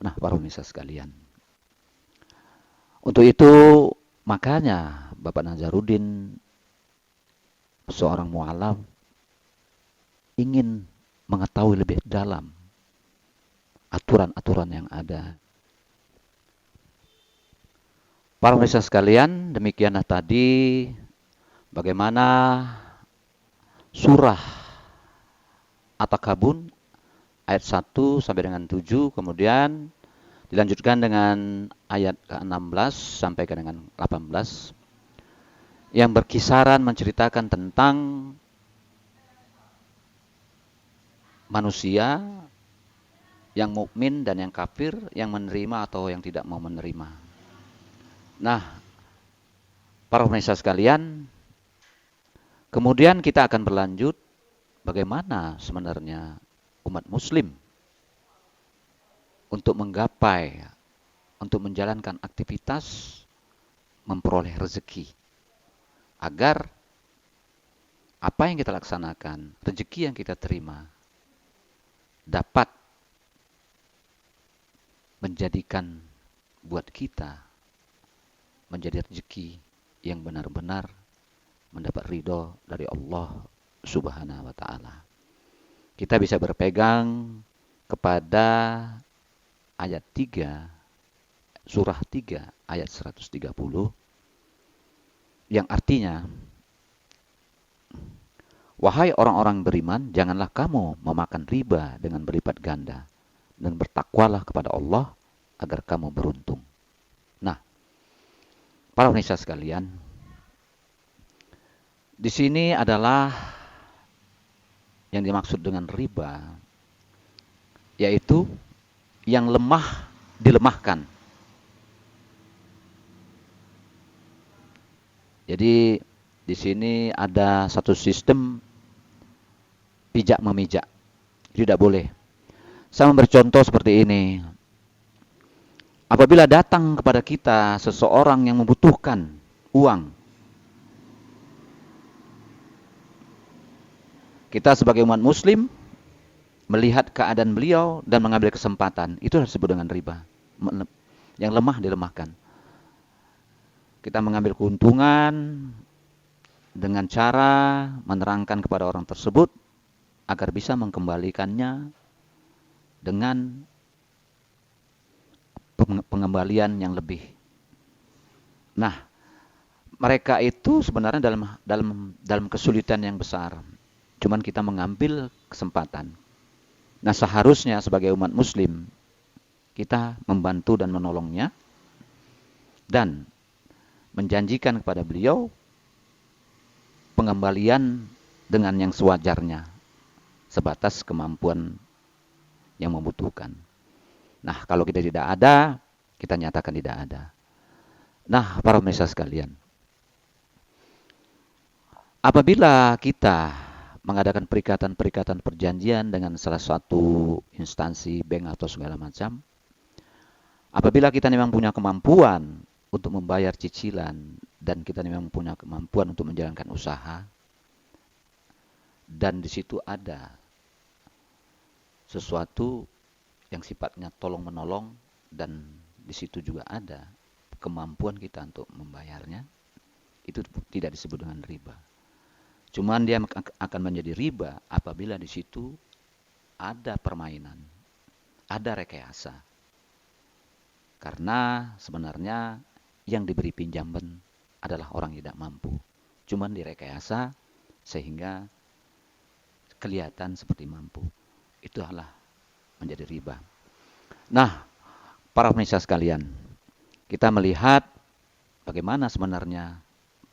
S1: Nah, para pemirsa sekalian, untuk itu makanya Bapak Nazarudin, seorang mu'alaf, ingin mengetahui lebih dalam aturan-aturan yang ada. Para pemirsa sekalian, demikianlah tadi bagaimana surah At-Takabun ayat 1 sampai dengan 7, kemudian dilanjutkan dengan ayat ke-16 sampai ke dengan 18 yang berkisaran menceritakan tentang manusia yang mukmin dan yang kafir, yang menerima atau yang tidak mau menerima. Nah, para pemirsa sekalian, kemudian kita akan berlanjut bagaimana sebenarnya umat muslim untuk menggapai, untuk menjalankan aktivitas memperoleh rezeki, agar apa yang kita laksanakan, rezeki yang kita terima, dapat menjadikan buat kita menjadi rezeki yang benar-benar mendapat ridho dari Allah Subhanahu wa Ta'ala. Kita bisa berpegang kepada ayat 3, surah 3, ayat 130, yang artinya, wahai orang-orang beriman, janganlah kamu memakan riba dengan berlipat ganda, dan bertakwalah kepada Allah agar kamu beruntung. Nah, para pemirsa sekalian, di sini adalah yang dimaksud dengan riba, yaitu yang lemah dilemahkan. Jadi di sini ada satu sistem pijak memijak, tidak boleh. Saya memberi contoh seperti ini. Apabila datang kepada kita seseorang yang membutuhkan uang, kita sebagai umat muslim melihat keadaan beliau dan mengambil kesempatan, itu disebut dengan riba. Yang lemah dilemahkan. Kita mengambil keuntungan dengan cara menerangkan kepada orang tersebut agar bisa mengembalikannya dengan pengembalian yang lebih. Nah, mereka itu sebenarnya dalam kesulitan yang besar. Cuman kita mengambil kesempatan. Nah, seharusnya sebagai umat muslim kita membantu dan menolongnya dan menjanjikan kepada beliau pengembalian dengan yang sewajarnya sebatas kemampuan yang membutuhkan. Nah, kalau kita tidak ada, kita nyatakan tidak ada. Nah, para pemirsa sekalian, apabila kita mengadakan perikatan-perikatan perjanjian dengan salah satu instansi, bank atau segala macam, apabila kita memang punya kemampuan untuk membayar cicilan dan kita memang punya kemampuan untuk menjalankan usaha, dan di situ ada sesuatu yang sifatnya tolong-menolong dan di situ juga ada kemampuan kita untuk membayarnya, itu tidak disebut dengan riba. Cuman dia akan menjadi riba apabila di situ ada permainan, ada rekayasa. Karena sebenarnya yang diberi pinjaman adalah orang yang tidak mampu. Cuman direkayasa sehingga kelihatan seperti mampu. Itu adalah menjadi riba. Nah, para pemirsa sekalian, kita melihat bagaimana sebenarnya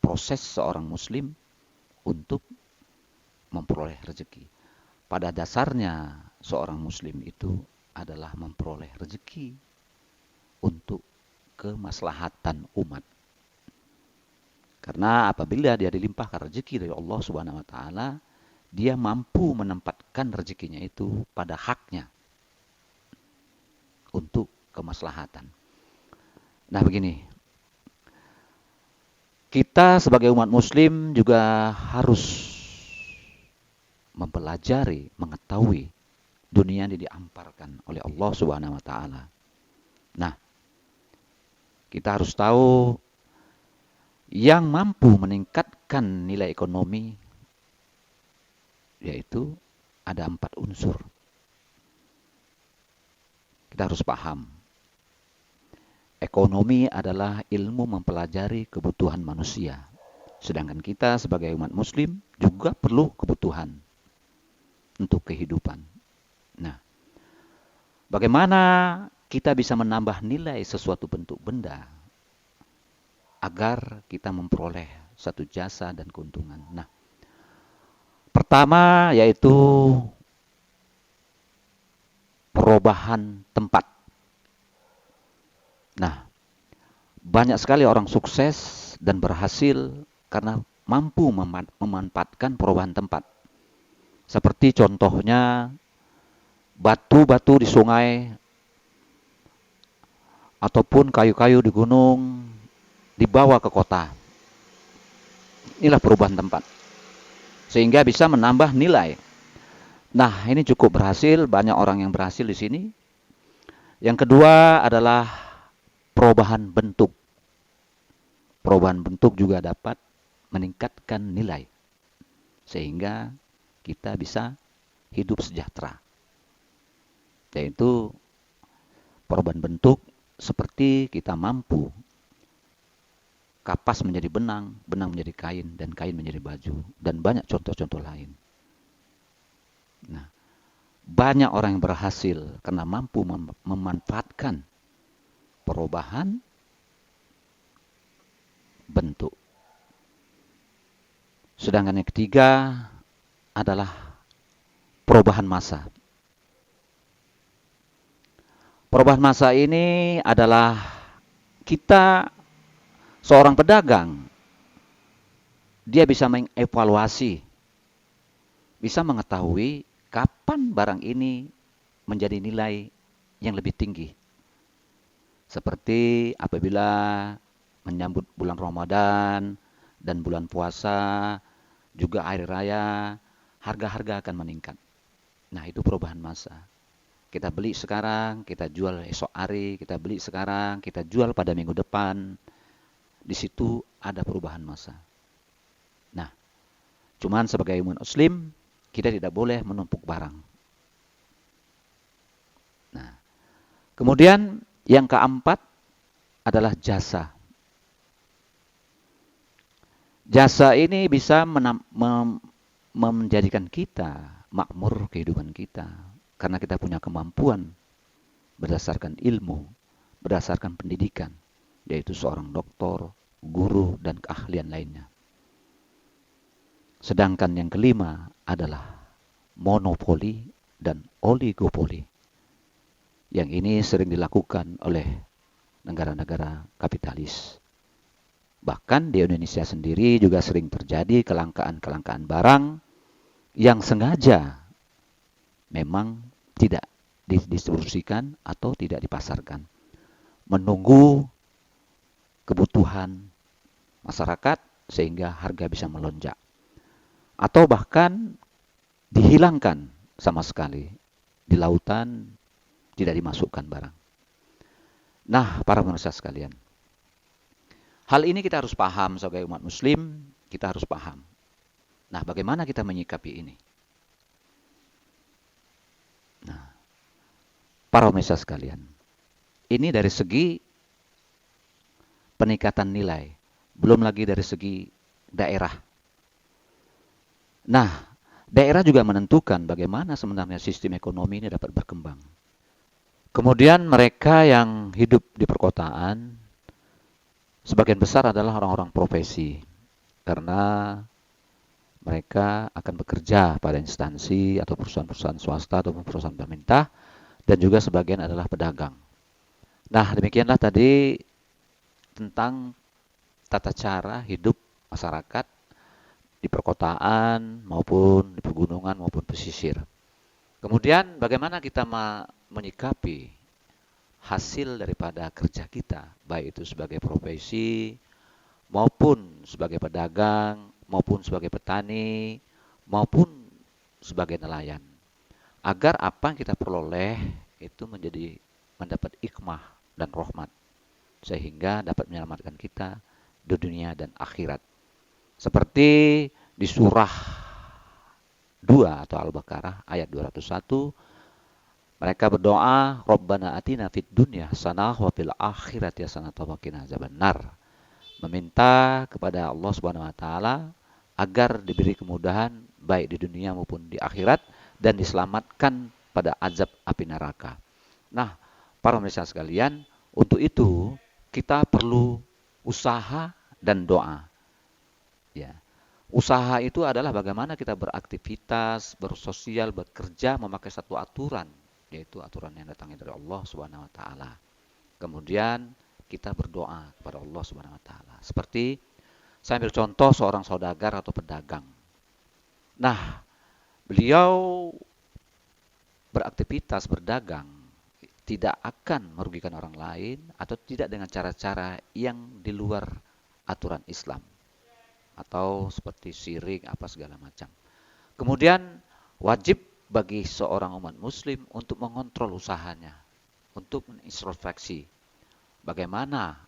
S1: proses seorang muslim untuk memperoleh rezeki. Pada dasarnya seorang muslim itu adalah memperoleh rezeki untuk kemaslahatan umat. Karena apabila dia dilimpahkan rezeki dari Allah Subhanahu wa taala, dia mampu menempatkan rezekinya itu pada haknya untuk kemaslahatan. Nah, begini. Kita sebagai umat muslim juga harus mempelajari, mengetahui dunia yang diamparkan oleh Allah Subhanahu wa taala. Nah, kita harus tahu yang mampu meningkatkan nilai ekonomi yaitu ada 4 unsur. Kita harus paham. Ekonomi adalah ilmu mempelajari kebutuhan manusia. Sedangkan kita sebagai umat muslim juga perlu kebutuhan untuk kehidupan. Nah, bagaimana kita bisa menambah nilai sesuatu bentuk benda agar kita memperoleh satu jasa dan keuntungan. Nah, pertama yaitu perubahan tempat. Nah, banyak sekali orang sukses dan berhasil karena mampu memanfaatkan perubahan tempat. Seperti contohnya batu-batu di sungai ataupun kayu-kayu di gunung dibawa ke kota. Inilah perubahan tempat. Sehingga bisa menambah nilai. Nah, ini cukup berhasil, banyak orang yang berhasil di sini. Yang kedua adalah perubahan bentuk. Perubahan bentuk juga dapat meningkatkan nilai. Sehingga kita bisa hidup sejahtera. Yaitu perubahan bentuk seperti kita mampu kapas menjadi benang, benang menjadi kain, dan kain menjadi baju. Dan banyak contoh-contoh lain. Nah, banyak orang yang berhasil karena mampu memanfaatkan perubahan bentuk. Sedangkan yang ketiga adalah perubahan masa. Perubahan masa ini adalah kita seorang pedagang, dia bisa mengevaluasi, bisa mengetahui kapan barang ini menjadi nilai yang lebih tinggi. Seperti apabila menyambut bulan Ramadan dan bulan puasa, juga hari raya, harga-harga akan meningkat. Nah, itu perubahan masa. Kita beli sekarang, kita jual esok hari, kita beli sekarang, kita jual pada minggu depan. Di situ ada perubahan masa. Nah, Cuman sebagai umat muslim, kita tidak boleh menumpuk barang. Nah, kemudian yang keempat adalah jasa. Jasa ini bisa menjadikan kita makmur kehidupan kita. Karena kita punya kemampuan berdasarkan ilmu, berdasarkan pendidikan, yaitu seorang doktor, guru, dan keahlian lainnya. Sedangkan yang kelima adalah monopoli dan oligopoli. Yang ini sering dilakukan oleh negara-negara kapitalis. Bahkan di Indonesia sendiri juga sering terjadi kelangkaan-kelangkaan barang yang sengaja memang tidak didistribusikan atau tidak dipasarkan. Menunggu kebutuhan masyarakat sehingga harga bisa melonjak. Atau bahkan dihilangkan sama sekali. Di lautan tidak dimasukkan barang. Nah, para pemirsa sekalian, hal ini kita harus paham sebagai umat muslim, kita harus paham. Nah, bagaimana kita menyikapi ini? Nah, para pemirsa sekalian, ini dari segi peningkatan nilai, belum lagi dari segi daerah. Nah, daerah juga menentukan bagaimana sebenarnya sistem ekonomi ini dapat berkembang. Kemudian mereka yang hidup di perkotaan, sebagian besar adalah orang-orang profesi. Karena mereka akan bekerja pada instansi atau perusahaan-perusahaan swasta atau perusahaan pemerintah. Dan juga sebagian adalah pedagang. Nah, demikianlah tadi tentang tata cara hidup masyarakat di perkotaan maupun di pegunungan maupun pesisir. Kemudian bagaimana kita menyikapi hasil daripada kerja kita, baik itu sebagai profesi maupun sebagai pedagang maupun sebagai petani maupun sebagai nelayan. Agar apa yang kita peroleh itu mendapat hikmah dan rahmat sehingga dapat menyelamatkan kita di dunia dan akhirat. Seperti di surah 2 atau Al-Baqarah ayat 201, mereka berdoa, Rabbana atina fid dunya hasanah wa fil akhirati hasanah wa qina azabannar. Meminta kepada Allah Subhanahu wa taala agar diberi kemudahan baik di dunia maupun di akhirat dan diselamatkan pada azab api neraka. Nah, para pemirsa sekalian, untuk itu kita perlu usaha dan doa. Ya. Usaha itu adalah bagaimana kita beraktivitas, bersosial, bekerja memakai satu aturan, yaitu aturan yang datangnya dari Allah Subhanahu wa taala. Kemudian kita berdoa kepada Allah Subhanahu wa taala. Seperti saya ambil contoh seorang saudagar atau pedagang. Nah, beliau beraktivitas berdagang tidak akan merugikan orang lain atau tidak dengan cara-cara yang di luar aturan Islam atau seperti syirik apa segala macam. Kemudian wajib bagi seorang umat muslim untuk mengontrol usahanya, untuk mengintrospeksi bagaimana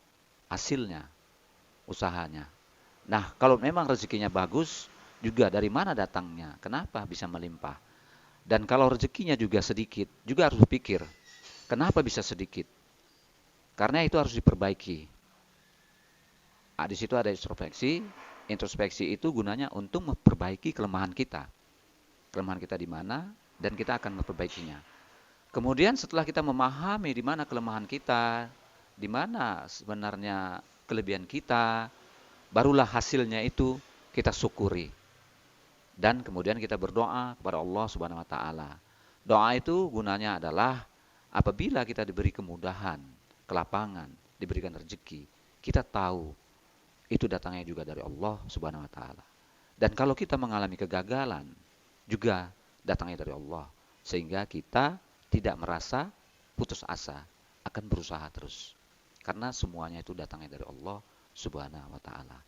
S1: hasilnya usahanya. Nah, kalau memang rezekinya bagus, juga dari mana datangnya? Kenapa bisa melimpah? Dan kalau rezekinya juga sedikit, juga harus berpikir, kenapa bisa sedikit? Karena itu harus diperbaiki. Nah, di situ ada introspeksi. Introspeksi itu gunanya untuk memperbaiki kelemahan kita. Kelemahan kita di mana, dan kita akan memperbaikinya. Kemudian setelah kita memahami di mana kelemahan kita, di mana sebenarnya kelebihan kita, barulah hasilnya itu kita syukuri. Dan kemudian kita berdoa kepada Allah Subhanahu wa taala. Doa itu gunanya adalah apabila kita diberi kemudahan, kelapangan, diberikan rezeki, kita tahu itu datangnya juga dari Allah Subhanahu wa taala. Dan kalau kita mengalami kegagalan, juga datangnya dari Allah, sehingga kita tidak merasa putus asa, akan berusaha terus. Karena semuanya itu datangnya dari Allah Subhanahu wa taala.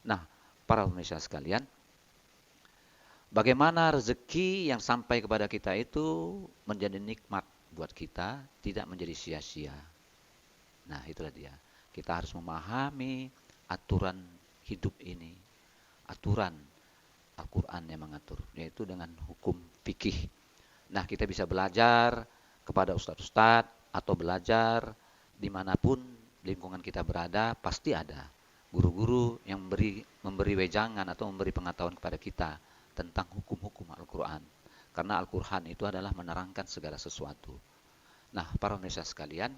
S1: Nah, para pemirsa sekalian, bagaimana rezeki yang sampai kepada kita itu menjadi nikmat buat kita, tidak menjadi sia-sia. Nah, itulah dia. Kita harus memahami aturan hidup ini, aturan Al-Quran yang mengatur, yaitu dengan hukum fikih. Nah, kita bisa belajar kepada ustadz-ustadz atau belajar dimanapun lingkungan kita berada, pasti ada guru-guru yang memberi wejangan atau memberi pengetahuan kepada kita tentang hukum-hukum Al-Quran. Karena Al-Quran itu adalah menerangkan segala sesuatu. Nah, para pemirsa sekalian,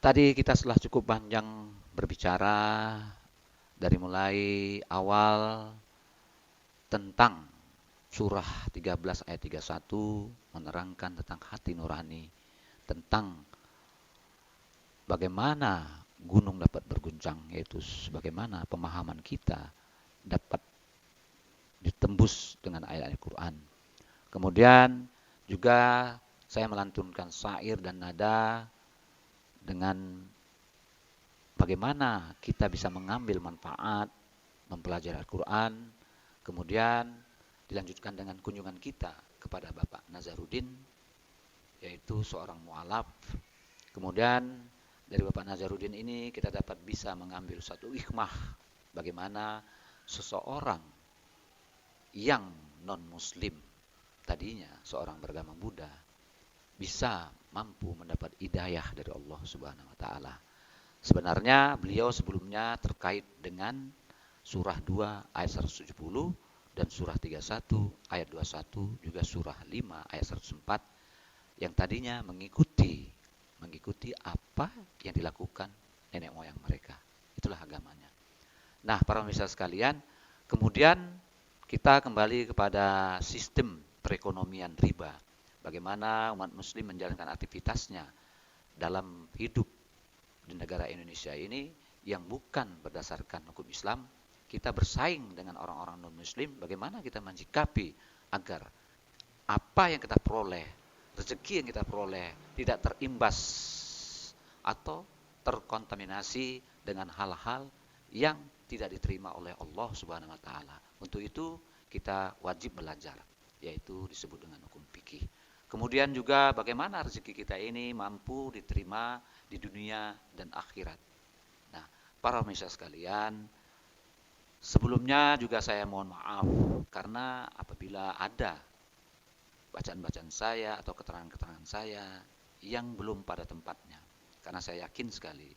S1: tadi kita setelah cukup panjang berbicara dari mulai awal tentang surah 13 ayat 31 menerangkan tentang hati nurani, tentang bagaimana gunung dapat berguncang, yaitu bagaimana pemahaman kita dapat ditembus dengan ayat-ayat Quran. Kemudian juga saya melantunkan syair dan nada dengan bagaimana kita bisa mengambil manfaat mempelajari Al-Quran. Kemudian dilanjutkan dengan kunjungan kita kepada Bapak Nazaruddin, yaitu seorang mu'alaf. Kemudian dari Bapak Nazaruddin ini kita dapat bisa mengambil satu hikmah bagaimana seseorang yang non-muslim, tadinya seorang beragama Buddha, bisa mampu mendapat hidayah dari Allah Subhanahu wa taala. Sebenarnya beliau sebelumnya terkait dengan surah 2 ayat 170 dan surah 31 ayat 21, juga surah 5 ayat 104 yang tadinya mengikuti apa yang dilakukan nenek moyang mereka. Itulah agamanya. Nah, para pemirsa sekalian, kemudian kita kembali kepada sistem perekonomian riba. Bagaimana umat muslim menjalankan aktivitasnya dalam hidup di negara Indonesia ini yang bukan berdasarkan hukum Islam. Kita bersaing dengan orang-orang non-muslim, bagaimana kita menyikapi agar apa yang kita peroleh, rezeki yang kita peroleh tidak terimbas atau terkontaminasi dengan hal-hal yang tidak diterima oleh Allah Subhanahu wa taala. Untuk itu kita wajib belajar, yaitu disebut dengan hukum fikih. Kemudian juga bagaimana rezeki kita ini mampu diterima di dunia dan akhirat. Nah, para pemirsa sekalian, sebelumnya juga saya mohon maaf karena apabila ada bacaan-bacaan saya atau keterangan-keterangan saya yang belum pada tempatnya. Karena saya yakin sekali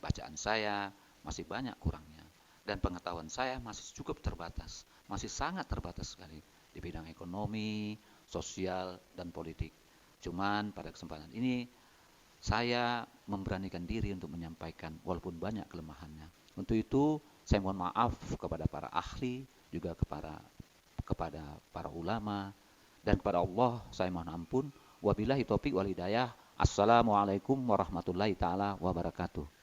S1: bacaan saya masih banyak kurangnya dan pengetahuan saya masih cukup terbatas, masih sangat terbatas sekali di bidang ekonomi, sosial, dan politik. Cuman pada kesempatan ini saya memberanikan diri untuk menyampaikan walaupun banyak kelemahannya. Untuk itu saya mohon maaf kepada para ahli, juga kepada para ulama, dan kepada Allah saya mohon ampun. Wabillahi taufiq wal hidayah. Assalamualaikum warahmatullahi taala wabarakatuh.